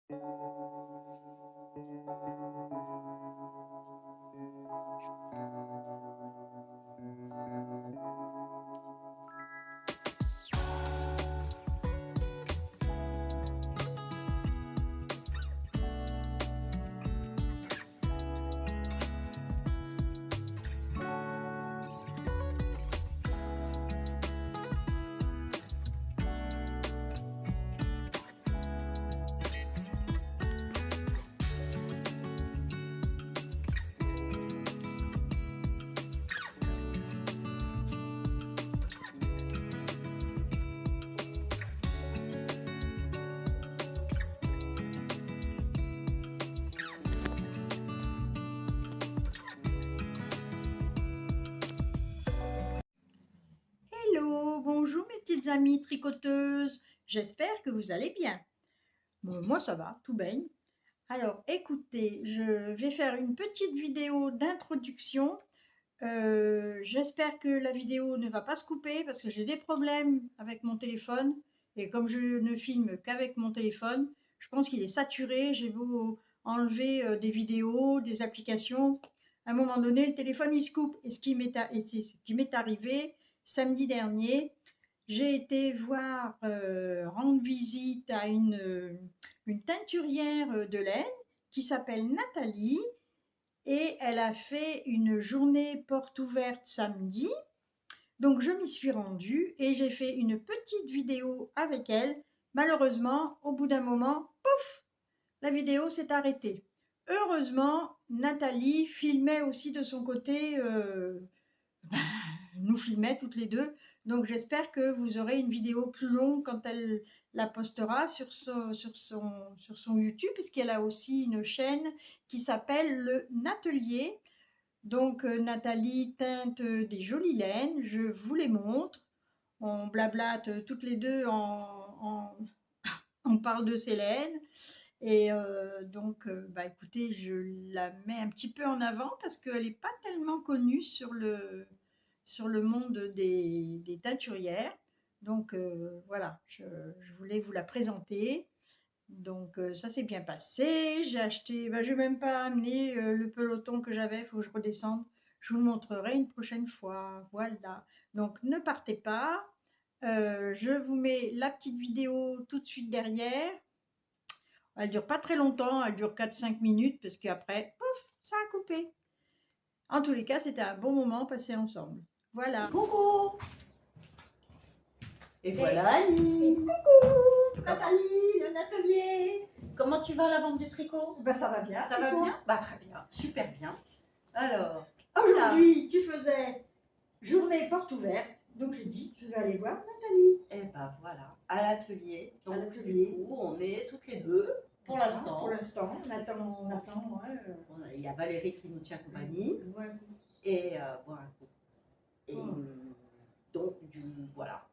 Hello, bonjour mes petites amies tricoteuses, j'espère que vous allez bien. Bon, moi ça va, tout baigne. Alors écoutez, je vais faire une petite vidéo d'introduction. J'espère que la vidéo ne va pas se couper parce que j'ai des problèmes avec mon téléphone. Et comme je ne filme qu'avec mon téléphone, je pense qu'il est saturé. J'ai beau enlever des vidéos, des applications. À un moment donné, le téléphone il se coupe. Et c'est ce qui m'est arrivé samedi dernier. J'ai été rendre visite à une teinturière de laine qui s'appelle Nathalie et elle a fait une journée porte ouverte samedi. Donc je m'y suis rendue et j'ai fait une petite vidéo avec elle. Malheureusement, au bout d'un moment, pouf, la vidéo s'est arrêtée. Heureusement, Nathalie filmait aussi de son côté nous filmait toutes les deux. Donc j'espère que vous aurez une vidéo plus longue quand elle la postera sur son YouTube, puisqu'elle a aussi une chaîne qui s'appelle le Natelier. Donc Nathalie teinte des jolies laines, je vous les montre. On blablate toutes les deux, on parle de ces laines. Et bah écoutez, je la mets un petit peu en avant parce qu'elle n'est pas tellement connue sur le monde des teinturières. Donc voilà, je voulais vous la présenter. Donc ça s'est bien passé. J'ai acheté, je n'ai même pas amené le peloton que j'avais, il faut que je redescende. Je vous le montrerai une prochaine fois. Voilà. Donc ne partez pas. Je vous mets la petite vidéo tout de suite derrière. Elle dure pas très longtemps, elle dure 4-5 minutes parce qu'après, pouf, ça a coupé. En tous les cas, c'était un bon moment passé ensemble. Voilà. Coucou. Et voilà Annie. Et coucou Nathalie, le Natelier. Comment tu vas à la vente du tricot? Ça va bien. Ça va bien? Bah très bien, super bien. Alors, aujourd'hui, tu faisais journée porte ouverte, donc j'ai dit, je vais aller voir Nathalie. Et bah voilà, à l'atelier. Donc du coup, on est toutes les deux pour l'instant. Pour l'instant, on attend. Ouais. Il y a Valérie qui nous tient compagnie. Ouais. Et bon, donc voilà.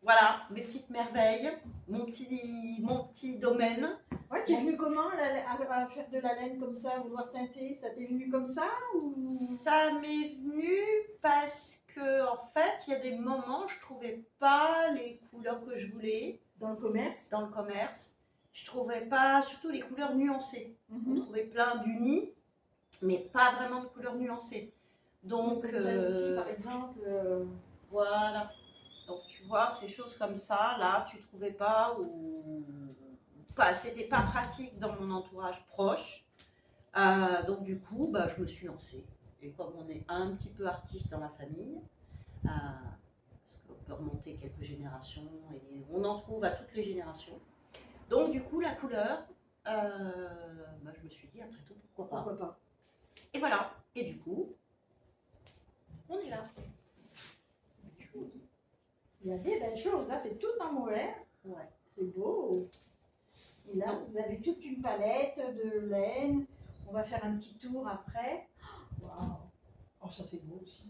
Voilà, mes petites merveilles, mon petit domaine. Ouais, tu es venue comment à faire de la laine comme ça, vouloir teinter? Ça t'est venu comme ça ou... Ça m'est venu parce que en fait, il y a des moments, je trouvais pas les couleurs que je voulais. Dans le commerce? Dans le commerce. Je trouvais pas, surtout les couleurs nuancées. On trouvait plein d'unis, mais pas vraiment de couleurs nuancées. Donc, celle-ci par exemple. Voilà. Donc tu vois, ces choses comme ça, là, tu trouvais pas ou pas, c'était pas pratique dans mon entourage proche. Donc du coup, je me suis lancée. Et comme on est un petit peu artiste dans la famille, parce qu'on peut remonter quelques générations et on en trouve à toutes les générations. Donc du coup, la couleur, je me suis dit après tout, pourquoi pas. Et voilà. Et du coup, on est là. Il y a des belles choses, là c'est tout en mohair. Ouais. C'est beau. Et là, vous avez toute une palette de laine. On va faire un petit tour après. Waouh. Oh, ça c'est beau aussi.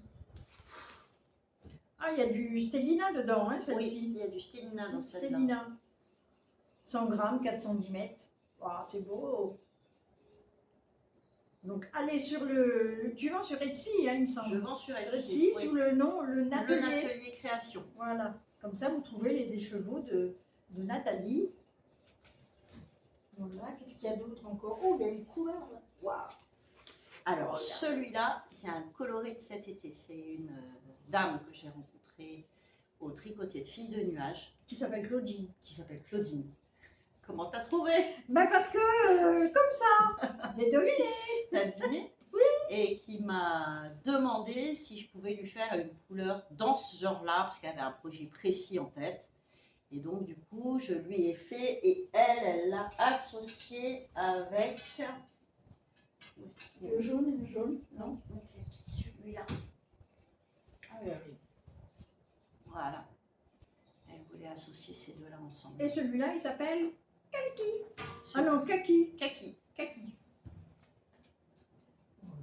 Ah, il y a du Stellina dedans, hein, celle-ci. Oui, il y a du Stellina dans celle-là. Stellina. 100 grammes, 410 mètres. Waouh, c'est beau. Donc, allez sur tu vends sur Etsy, hein, il me semble. Je vends sur Etsy, Etsy oui. Sous le nom Le Natelier. Le Natelier Création. Voilà. Comme ça, vous trouvez les écheveaux de Nathalie. Voilà, qu'est-ce qu'il y a d'autre encore? Oh, il y a une couleur là. Waouh! Alors, Regarde. celui-là, c'est un coloris de cet été. C'est une dame que j'ai rencontrée au tricotier de filles de nuages, Qui s'appelle Claudine. qui s'appelle Claudine. Comment t'as trouvé? Ben parce que, comme ça, j'ai deviné. T'as deviné? Oui. Et qui m'a demandé si je pouvais lui faire une couleur dans ce genre-là, parce qu'elle avait un projet précis en tête. Et donc, du coup, je lui ai fait, et elle l'a associé avec... Le jaune et le jaune, non? Ok, celui-là. Alors, Voilà. Elle voulait associer ces deux-là ensemble. et celui-là, il s'appelle Kaki. Ah non, Kaki. Kaki. Kaki.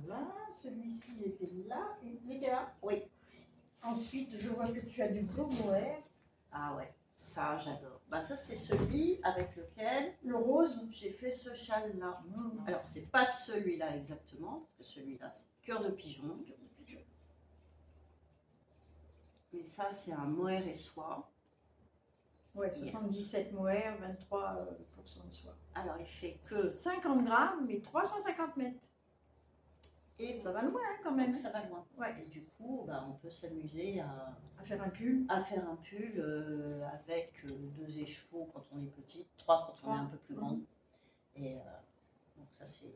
Voilà, celui-ci était là, il était là. Oui. Ensuite, je vois que tu as du gros mohair. Ah ouais, ça j'adore. Bah ça c'est celui avec lequel Le rose. j'ai fait ce châle-là. Alors c'est pas celui-là exactement, parce que celui-là c'est cœur de pigeon. Mais ça c'est un mohair et soie. Ouais, 77 mohair, 23% de soie. Alors il fait que 50 grammes, mais 350 mètres. et Ça va loin quand même. donc ça va loin. Ouais. Et du coup, bah, on peut s'amuser À faire un pull. à faire un pull avec 2 écheveaux quand on est petit, 3 quand on est un peu plus grande. Et donc ça c'est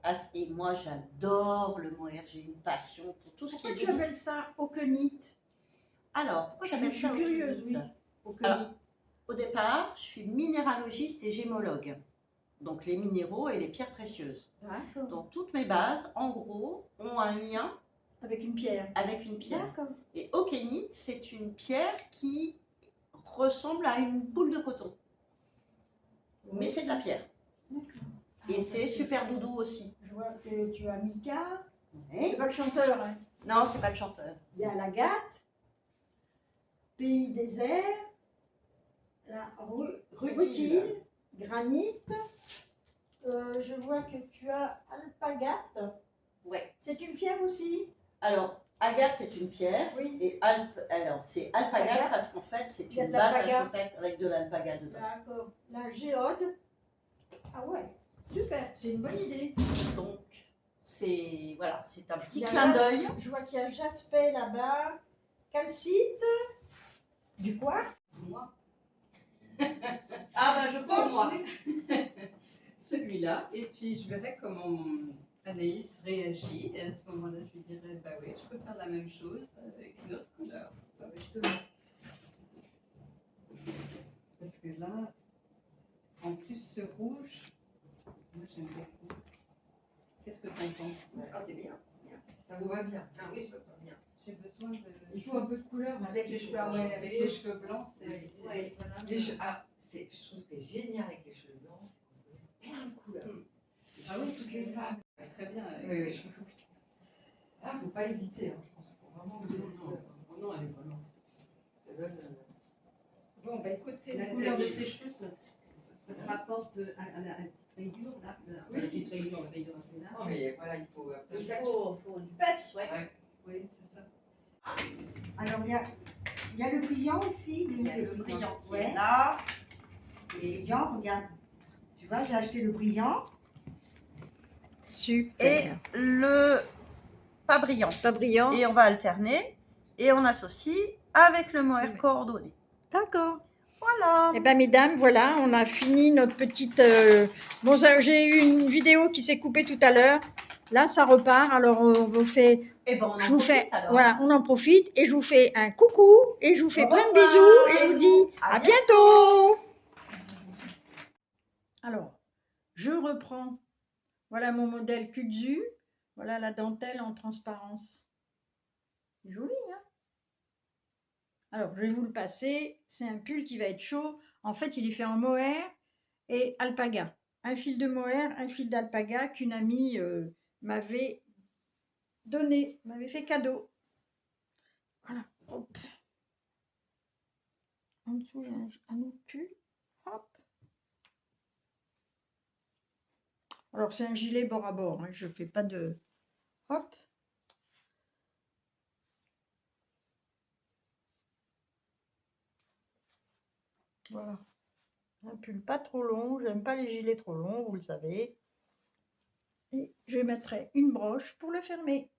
assez. Et moi j'adore le mohair, j'ai une passion pour tout ce Pourquoi qui est tu appelles ça aukenite? Alors, pourquoi j'appelle Je ça suis curieuse, aukenite? oui. Aukenite. Alors, au départ, je suis minéralogiste et gémologue. Donc les minéraux et les pierres précieuses. D'accord. Donc toutes mes bases, en gros, ont un lien Avec une pierre. avec une pierre. D'accord. Et aukenite, c'est une pierre qui ressemble à une boule de coton. Mais c'est de la pierre. D'accord. Et Alors, c'est parce que super doudou aussi. Je vois que tu as Mika. Ouais. C'est pas le chanteur, hein. Non, c'est pas le chanteur. Il y a l'agate, pays désert, la rutile, granit. Je vois que tu as alpagate. Ouais. C'est une pierre aussi? Alors, agate, c'est une pierre. Oui. Et alors, c'est alpagate Alpagate. parce qu'en fait, c'est Il y a une de base à l'alpaga. chaussettes avec de l'alpaga dedans. D'accord. La géode. Ah ouais, super, c'est une bonne idée. Donc, c'est voilà, c'est un petit Il y a clin d'œil. Je vois qu'il y a jaspé là-bas, calcite, du quartz. C'est moi. Ah ben, je pense, moi. oui. Celui-là. Et puis je verrai comment Anaïs réagit. Et à ce moment-là, je lui dirai, bah oui, je peux faire la même chose avec une autre couleur. Exactement. Parce que là, en plus ce rouge, moi j'aime beaucoup. Qu'est-ce que tu en penses? Ah, t'es bien. Ça vous va bien. Ah oui, ça va bien. J'ai besoin de... Il faut un peu de couleur. mais Avec c'est les tout. cheveux, ouais, avec les cheveux blancs, c'est... Ouais, voilà. Je trouve que c'est génial avec les cheveux blancs, c'est qu'on peut plein de couleurs. Ah oui, toutes les femmes. Très bien. Avec Oui, les oui. cheveux. Ah, faut pas hésiter, hein, je pense. Faut vraiment user les couleurs. Non, elle est pas non. Ça donne. Bon, bah écoutez, La les couleur de amis, ses cheveux, ça se rapporte à la rayure, là, la petite rayure, la rayure assez large. Non, mais voilà, il faut. Il faut du peps, ouais. Ouais. Oui, c'est ça. Alors, il y a le pliant aussi. Il y a le brillant qui est Ouais. là. Le pliant, regarde. Tu vois, j'ai acheté le pliant. Super. Et le pas brillant. Pas brillant. Et on va alterner et on associe avec le mohair Oui. coordonné. D'accord. Voilà. Eh bien, mesdames, voilà, on a fini notre petite... Bon, j'ai eu une vidéo qui s'est coupée tout à l'heure. Là, ça repart. Alors, on vous fait... Et ben, on en Je vous fais... profite, alors. Voilà, on en profite. Et je vous fais un coucou. Et je vous fais Au plein de revoir, bisous. Et je vous et dis à à bientôt. Alors, je reprends. Voilà mon modèle Kudzu. Voilà la dentelle en transparence. C'est joli, hein? Alors, je vais vous le passer. C'est un pull qui va être chaud. En fait, il est fait en mohair et alpaga. Un fil de mohair, un fil d'alpaga qu'une amie m'avait donné, m'avait fait cadeau. Voilà. Hop. En dessous, j'ai un autre pull. Hop. Alors, c'est un gilet bord à bord. Hein. Je ne fais pas de... Hop. Voilà. Un pull pas trop long, j'aime pas les gilets trop longs, vous le savez. Et je mettrai une broche pour le fermer.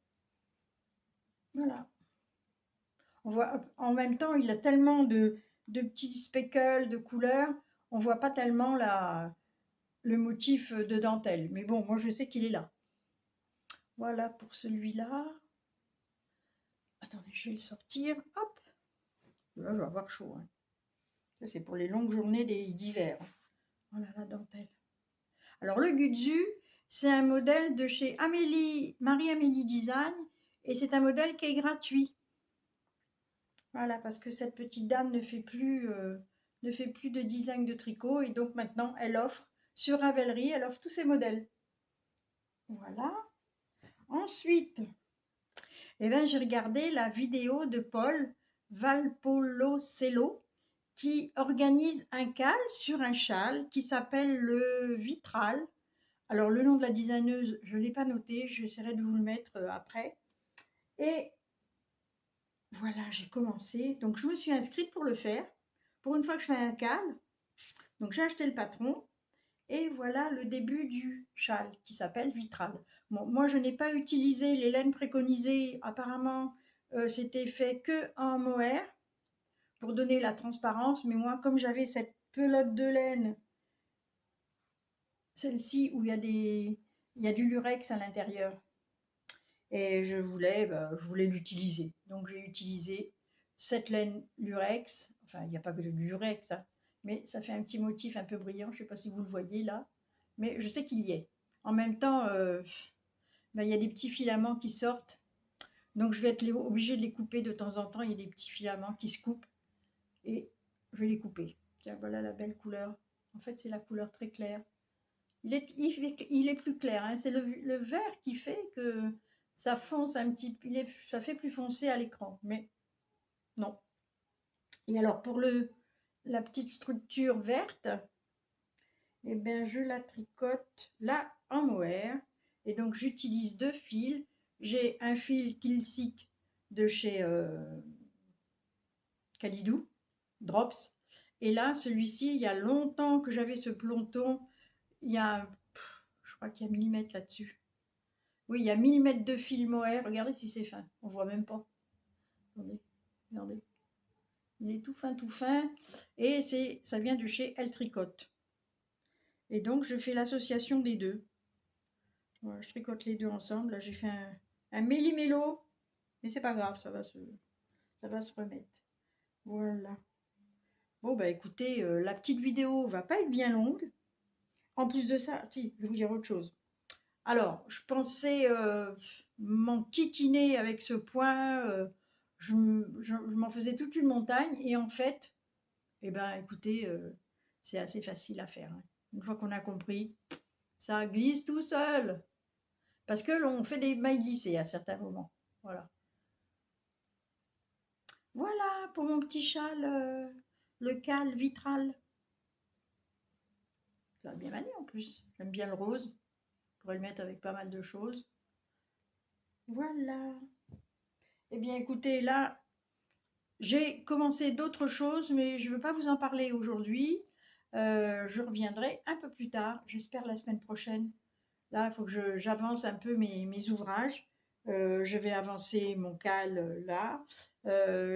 Voilà. On voit, en même temps, il a tellement de petits speckles, de couleurs, on voit pas tellement le motif de dentelle. Mais bon, moi je sais qu'il est là. Voilà pour celui-là. Attendez, je vais le sortir. Hop. Là, je vais avoir chaud. Hein. Ça, c'est pour les longues journées d'hiver. Voilà la dentelle. Alors, le Gutsu, c'est un modèle de chez Marie-Amélie Design. Et c'est un modèle qui est gratuit. Voilà, parce que cette petite dame ne fait plus de design de tricot. Et donc, maintenant, elle offre, sur Ravelry, elle offre tous ses modèles. Voilà. Ensuite, eh ben, j'ai regardé la vidéo de Paul Valpolocello qui organise un cal sur un châle qui s'appelle le Vitral. Alors, le nom de la designeuse, je ne l'ai pas noté, j'essaierai de vous le mettre après. Et voilà, j'ai commencé. Donc, je me suis inscrite pour le faire. Pour une fois que je fais un cal, donc j'ai acheté le patron. Et voilà le début du châle qui s'appelle Vitral. Bon, moi, je n'ai pas utilisé les laines préconisées. Apparemment, c'était fait que en mohair pour donner la transparence. Mais moi, comme j'avais cette pelote de laine, celle-ci où il y a du lurex à l'intérieur, et je voulais l'utiliser. Donc, j'ai utilisé cette laine lurex. Enfin, il n'y a pas que du lurex, hein, mais ça fait un petit motif un peu brillant. Je ne sais pas si vous le voyez là. Mais je sais qu'il y est. En même temps, il y a des petits filaments qui sortent. Donc, je vais être obligée de les couper de temps en temps. Il y a des petits filaments qui se coupent. Et je vais les couper. Tiens, voilà la belle couleur. En fait, c'est la couleur très claire. Il est plus clair. Hein. C'est le vert qui fait que ça fonce un petit peu. Ça fait plus foncé à l'écran. Mais non. Et alors, pour la petite structure verte, eh bien, je la tricote là en mohair. Et donc, j'utilise 2 fils. J'ai un fil Kilsic de chez Kalidou, Drops. Et là, celui-ci, il y a longtemps que j'avais ce planton. Il y a, je crois qu'il y a 1000 mètres là-dessus. Oui, il y a 1000 mètres de fil mohair. Regardez si c'est fin. On voit même pas. Attendez, regardez. Il est tout fin, tout fin. Et ça vient de chez Elle Tricote. Et donc, je fais l'association des deux. Voilà, je tricote les deux ensemble. Là, j'ai fait un méli-mélo. Mais c'est pas grave, ça va se remettre. Voilà. Bon, bah écoutez, la petite vidéo va pas être bien longue. En plus de ça, si, je vais vous dire autre chose. Alors, je pensais m'enquiquiner avec ce point. Je m'en faisais toute une montagne. Et en fait, eh ben, écoutez, c'est assez facile à faire. Hein. Une fois qu'on a compris, ça glisse tout seul. Parce que l'on fait des mailles glissées à certains moments. Voilà. Voilà pour mon petit châle, le cal Vitral. Ça va bien m'aller en plus. J'aime bien le rose. Je pourrais le mettre avec pas mal de choses. Voilà. Eh bien, écoutez, là, j'ai commencé d'autres choses, mais je ne veux pas vous en parler aujourd'hui. Je reviendrai un peu plus tard, j'espère la semaine prochaine. Là, il faut que j'avance un peu mes ouvrages. Je vais avancer mon cal là.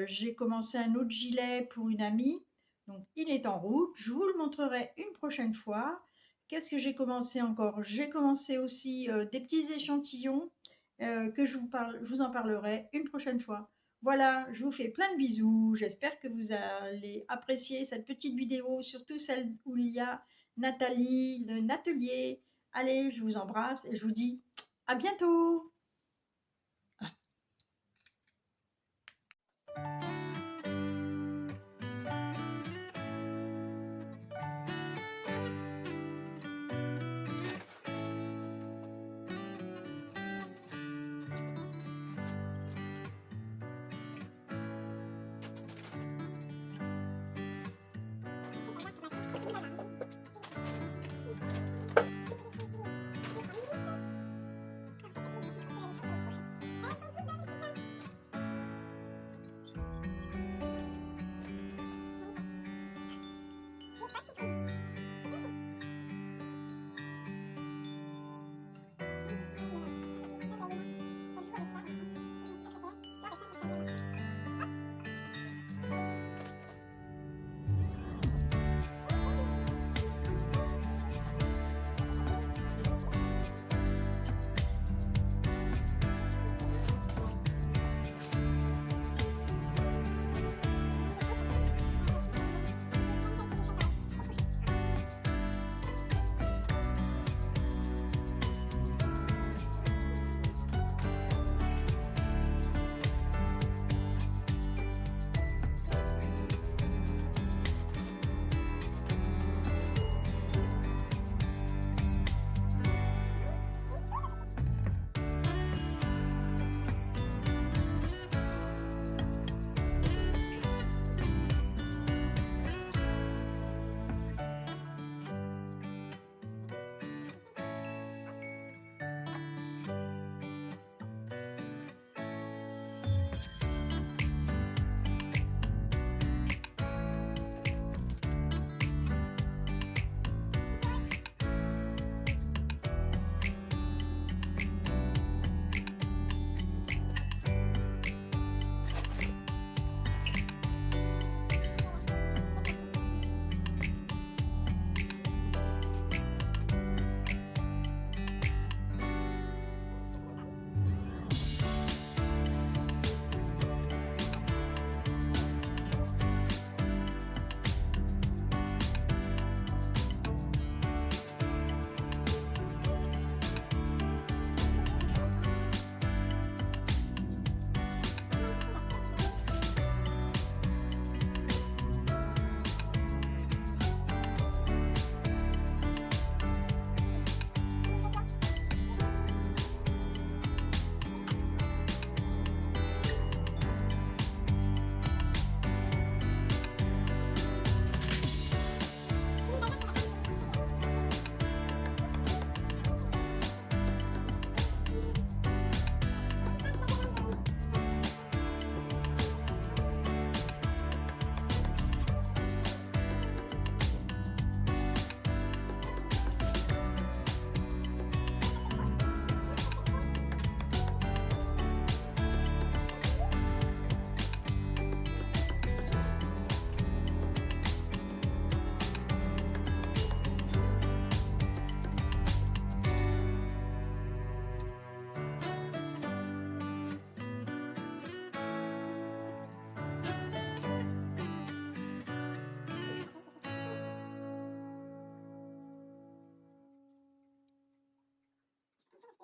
J'ai commencé un autre gilet pour une amie. Donc, il est en route. Je vous le montrerai une prochaine fois. Qu'est-ce que j'ai commencé encore? J'ai commencé aussi des petits échantillons que je vous en parlerai une prochaine fois. Voilà, je vous fais plein de bisous. J'espère que vous allez apprécier cette petite vidéo, surtout celle où il y a Nathalie, le Natelier. Allez, je vous embrasse et je vous dis à bientôt.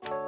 Bye.